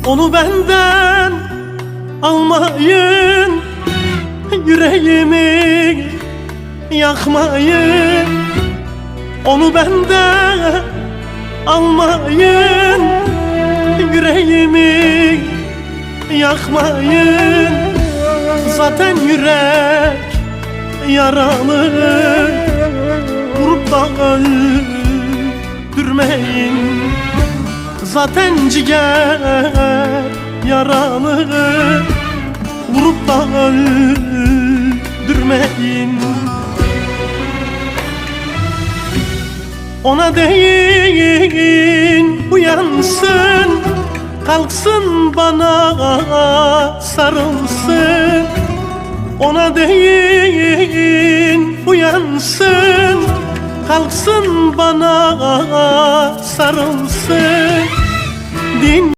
Onu benden almayın, yüreğimi yakmayın. Onu benden almayın, yüreğimi yakmayın. Zaten yürek yaralı, vurup da öldürmeyin. Zaten ciğer yaralı, vurup da öldürmeyin. Ona deyin uyansın, kalksın bana sarılsın. Ona deyin uyansın, kalksın bana sarılsın. Din